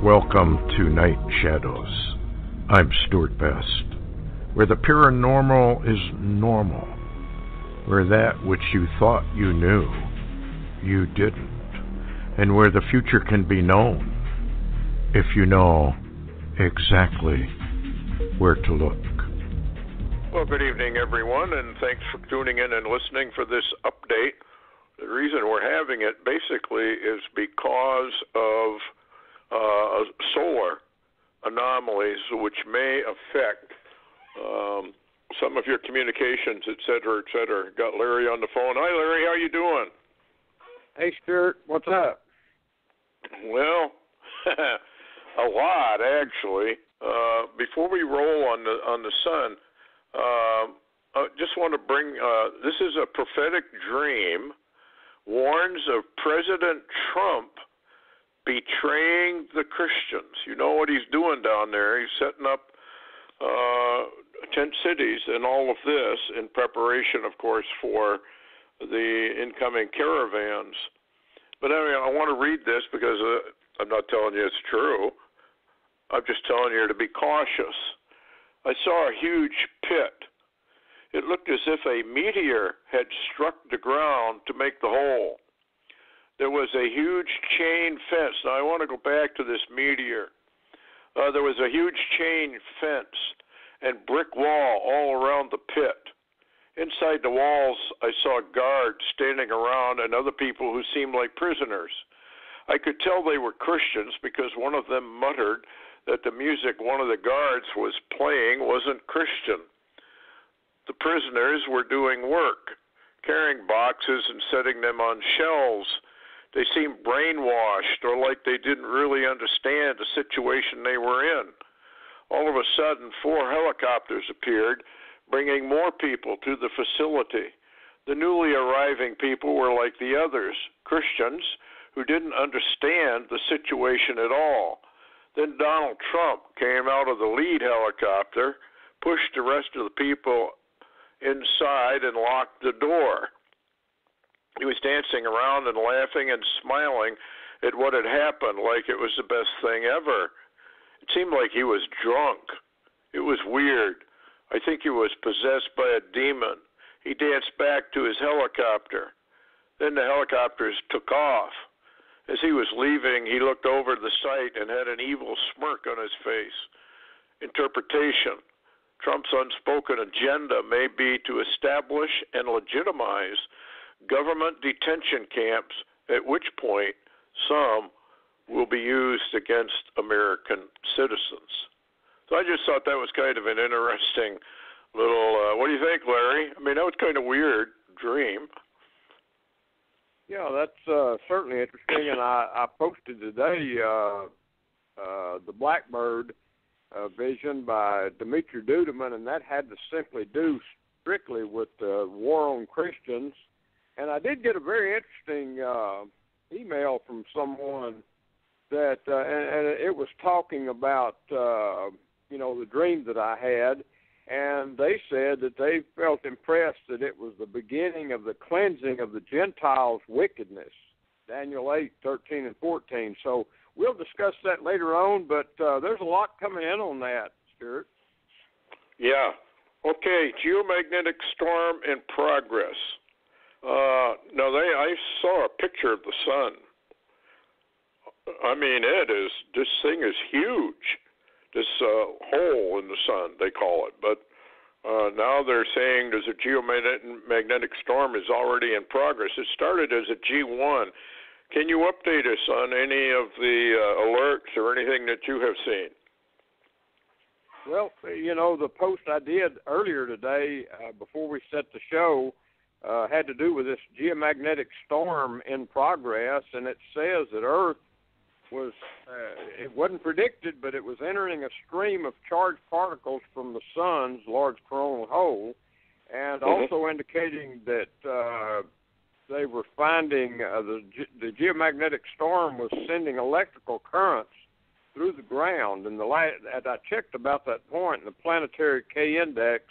Welcome to Night Shadows. I'm Stewart Best, where the paranormal is normal, where that which you thought you knew, you didn't, and where the future can be known if you know exactly where to look. Well, good evening, everyone, and thanks for tuning in and listening for this update. The reason we're having it basically is because of solar anomalies which may affect some of your communications, et cetera, et cetera. Got Larry on the phone. Hi, Larry. How you doing? Hey, Stewart. What's up? Well, a lot, actually. Before we roll on the sun, I just want to bring, this is a prophetic dream, warns of President Trump betraying the Christians. You know what he's doing down there. He's setting up tent cities and all of this in preparation, of course, for the incoming caravans. But anyway, I want to read this because I'm not telling you it's true. I'm just telling you to be cautious. I saw a huge pit. It looked as if a meteor had struck the ground to make the hole. There was a huge chain fence. Now, I want to go back to this meteor. There was a huge chain fence and brick wall all around the pit. Inside the walls, I saw guards standing around and other people who seemed like prisoners. I could tell they were Christians because one of them muttered that the music one of the guards was playing wasn't Christian. The prisoners were doing work, carrying boxes and setting them on shelves. They seemed brainwashed or like they didn't really understand the situation they were in. All of a sudden, 4 helicopters appeared, bringing more people to the facility. The newly arriving people were like the others, Christians who didn't understand the situation at all. Then Donald Trump came out of the lead helicopter, pushed the rest of the people inside, and locked the door. He was dancing around and laughing and smiling at what had happened like it was the best thing ever. It seemed like he was drunk. It was weird. I think he was possessed by a demon. He danced back to his helicopter. Then the helicopters took off. As he was leaving, he looked over the site and had an evil smirk on his face. Interpretation. Trump's unspoken agenda may be to establish and legitimize government detention camps, at which point some will be used against American citizens. So I just thought that was kind of an interesting little, what do you think, Larry? I mean, that was kind of weird dream. Yeah, that's certainly interesting, and I posted today the Blackbird vision by Dimitri Duduman, and that had to simply do strictly with the war on Christians. And I did get a very interesting email from someone that, and it was talking about, the dream that I had, and they said that they felt impressed that it was the beginning of the cleansing of the Gentiles' wickedness, Daniel 8, 13, and 14. So we'll discuss that later on, but there's a lot coming in on that, Stewart. Yeah. Okay, geomagnetic storm in progress. I saw a picture of the sun. I mean, this thing is huge. This hole in the sun, they call it. But now they're saying there's a geomagnetic storm is already in progress. It started as a G1. Can you update us on any of the alerts or anything that you have seen? Well, the post I did earlier today before we set the show had to do with this geomagnetic storm in progress, and it says that Earth was, it wasn't predicted, but it was entering a stream of charged particles from the sun's large coronal hole, and also indicating that they were finding the geomagnetic storm was sending electrical currents through the ground. And I checked about that point, and the planetary K-index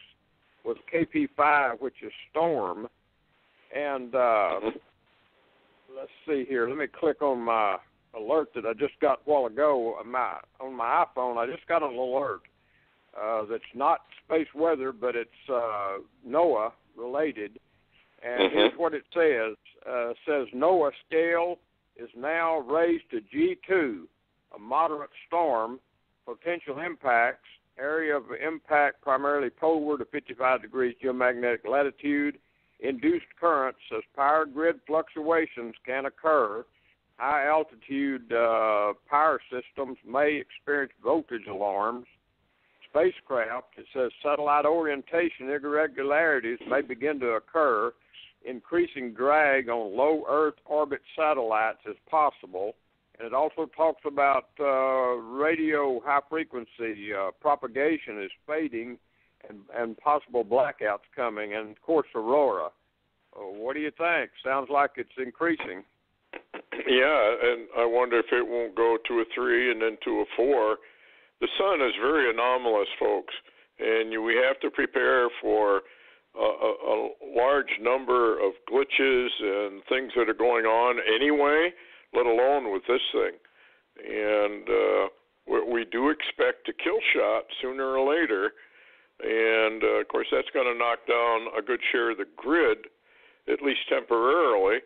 was KP5, which is storm. And let's see here. Let me click on my alert that I just got a while ago on my iPhone. I just got an alert that's not space weather, but it's NOAA related. And here's what it says. It says NOAA scale is now raised to G2, a moderate storm. Potential impacts, area of impact primarily poleward to 55 degrees geomagnetic latitude. Induced currents as power grid fluctuations can occur. High altitude power systems may experience voltage alarms. Spacecraft, it says satellite orientation irregularities may begin to occur. Increasing drag on low Earth orbit satellites is possible. And it also talks about radio high-frequency propagation is fading and possible blackouts coming, and, of course, aurora. What do you think? Sounds like it's increasing. Yeah, and I wonder if it won't go to a 3 and then to a 4. The sun is very anomalous, folks, and we have to prepare for a large number of glitches and things that are going on anyway, let alone with this thing. And we do expect a kill shot sooner or later, and, of course, that's going to knock down a good share of the grid, at least temporarily,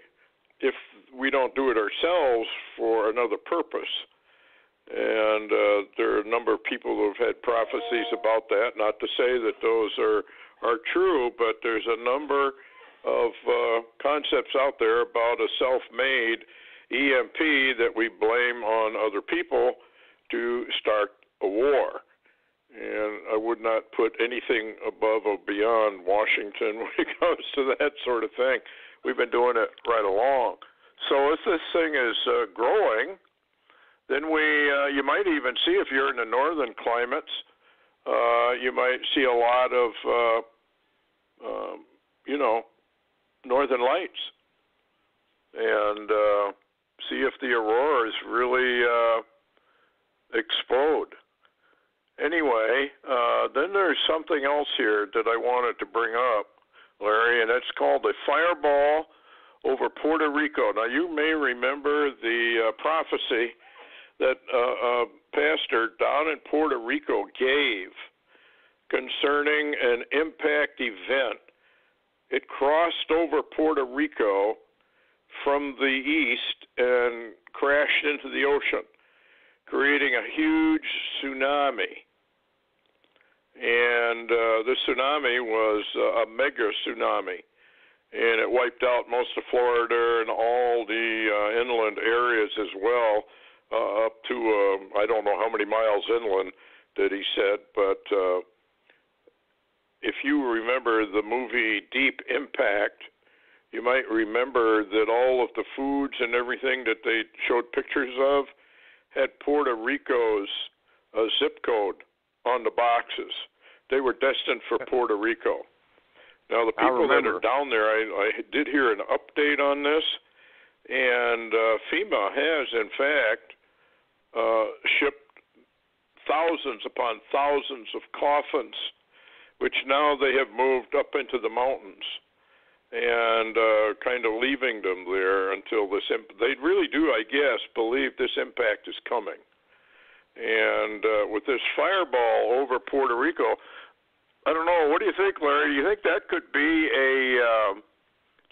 if we don't do it ourselves for another purpose. And there are a number of people who have had prophecies about that, not to say that those are true, but there's a number of concepts out there about a self-made EMP that we blame on other people to start a war. And I would not put anything above or beyond Washington when it comes to that sort of thing. We've been doing it right along. So if this thing is growing, then you might even see, if you're in the northern climates, you might see a lot of, northern lights, and see if the auroras really explode. Anyway, then there's something else here that I wanted to bring up, Larry, and it's called a fireball over Puerto Rico. Now, you may remember the prophecy that a pastor down in Puerto Rico gave concerning an impact event. It crossed over Puerto Rico from the east and crashed into the ocean, creating a huge tsunami. And the tsunami was a mega tsunami, and it wiped out most of Florida and all the inland areas as well, up to, I don't know how many miles inland that he said, but if you remember the movie Deep Impact, you might remember that all of the foods and everything that they showed pictures of had Puerto Rico's zip code on the boxes. They were destined for Puerto Rico. Now, the people that are down there, I did hear an update on this, and FEMA has, in fact, shipped thousands upon thousands of coffins, which now they have moved up into the mountains and kind of leaving them there until this. They really do, I guess, believe this impact is coming. And with this fireball over Puerto Rico, I don't know. What do you think, Larry? Do you think that could be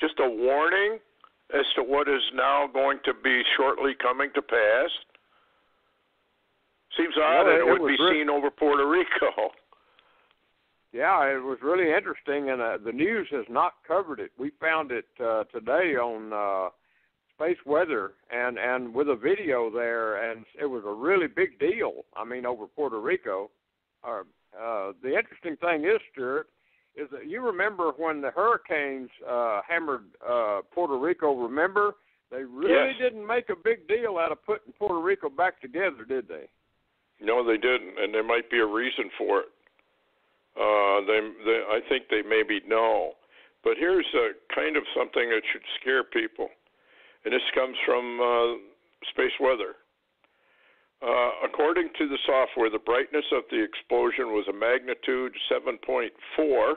just a warning as to what is now going to be shortly coming to pass? Seems odd that it would be seen over Puerto Rico. Yeah, it was really interesting, and the news has not covered it. We found it today on Space Weather, and with a video there, and it was a really big deal, over Puerto Rico. The interesting thing is, Stewart, is that you remember when the hurricanes hammered Puerto Rico, remember? They really didn't make a big deal out of putting Puerto Rico back together, did they? No, they didn't, and there might be a reason for it. I think they maybe know. But here's kind of something that should scare people, and this comes from Space Weather. According to the software, the brightness of the explosion was a magnitude 7.4,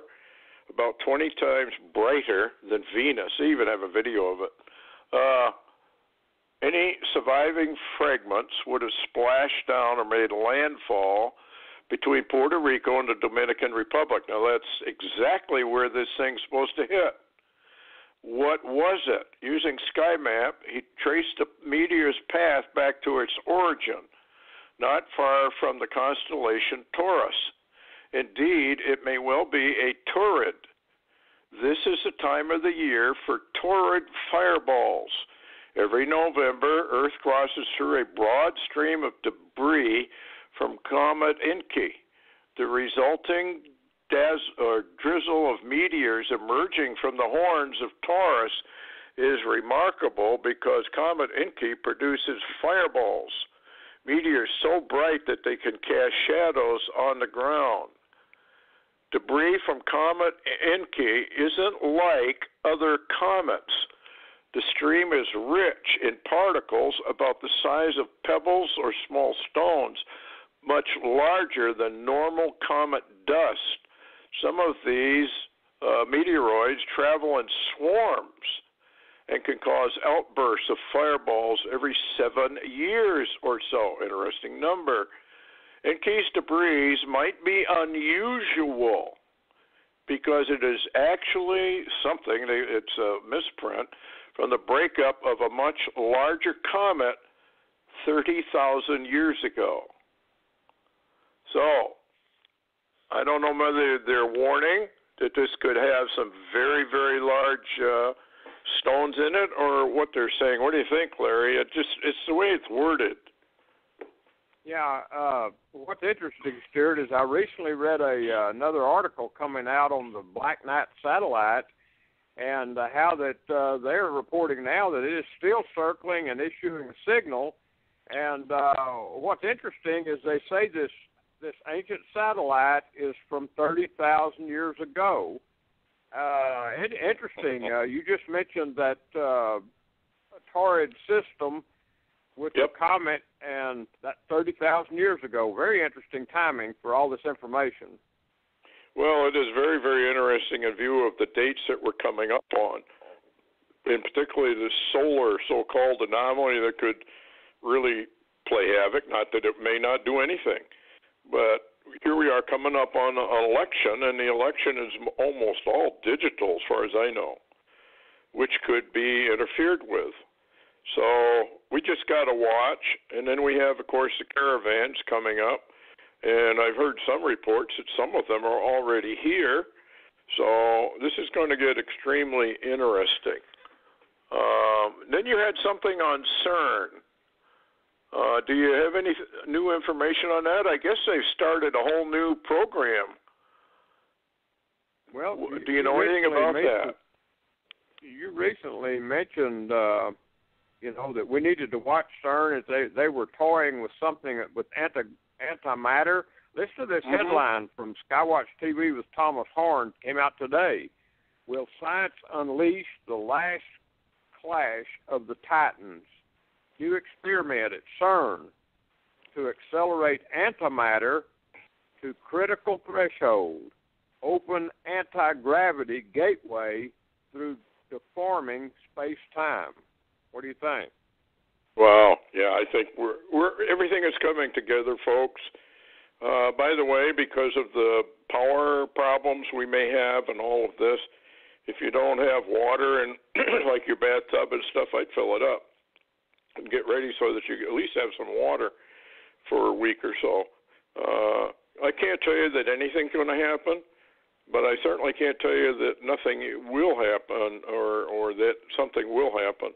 about 20 times brighter than Venus. They even have a video of it. Any surviving fragments would have splashed down or made landfall between Puerto Rico and the Dominican Republic. Now, that's exactly where this thing's supposed to hit. What was it? Using SkyMap, he traced the meteor's path back to its origin, not far from the constellation Taurus. Indeed, it may well be a Taurid. This is the time of the year for Taurid fireballs. Every November, Earth crosses through a broad stream of debris from Comet Encke. The resulting drizzle of meteors emerging from the horns of Taurus is remarkable because Comet Encke produces fireballs, meteors so bright that they can cast shadows on the ground. Debris from Comet Encke isn't like other comets. The stream is rich in particles about the size of pebbles or small stones, much larger than normal comet dust. Some of these meteoroids travel in swarms and can cause outbursts of fireballs every 7 years or so. Interesting number. Encke's debris might be unusual because it is actually something, it's a misprint, from the breakup of a much larger comet 30,000 years ago. So, I don't know whether they're warning that this could have some very, very large stones in it or what they're saying. What do you think, Larry? It's the way it's worded. Yeah, what's interesting, Stewart, is I recently read another article coming out on the Black Knight satellite and how that they're reporting now that it is still circling and issuing a signal. And what's interesting is they say this ancient satellite is from 30,000 years ago. Interesting. You just mentioned that Taurid system with the comet, and that 30,000 years ago. Very interesting timing for all this information. Well, it is very, very interesting in view of the dates that we're coming up on, and particularly the solar so-called anomaly that could really play havoc, not that it may not do anything. But here we are coming up on an election, and the election is almost all digital as far as I know, which could be interfered with. So we just got to watch, and then we have, of course, the caravans coming up, and I've heard some reports that some of them are already here. So this is going to get extremely interesting. Then you had something on CERN. Do you have any new information on that? I guess they've started a whole new program. Well, do you know anything about that? You recently mentioned that we needed to watch CERN as they were toying with something with antimatter. Listen to this headline from Skywatch TV with Thomas Horn, came out today. Will science unleash the last clash of the Titans? New experiment at CERN to accelerate antimatter to critical threshold. Open anti-gravity gateway through deforming space-time. What do you think? Well, yeah, I think everything is coming together, folks. By the way, because of the power problems we may have and all of this, if you don't have water and like your bathtub and stuff, I'd fill it up and get ready so that you at least have some water for a week or so. I can't tell you that anything's going to happen, but I certainly can't tell you that nothing will happen or that something will happen.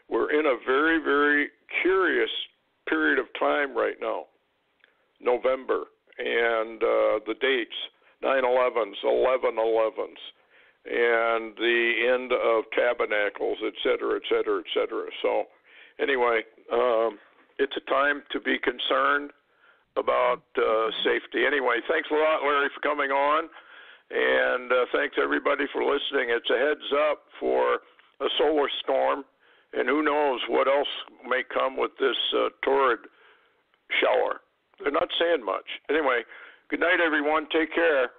We're in a very, very curious period of time right now, November, and the dates, 9/11s, 11/11s, and the end of tabernacles, et cetera, et cetera, et cetera. So anyway, it's a time to be concerned about safety. Anyway, thanks a lot, Larry, for coming on, and thanks everybody for listening. It's a heads up for a solar storm. And who knows what else may come with this Taurid shower. They're not saying much. Anyway, good night, everyone. Take care.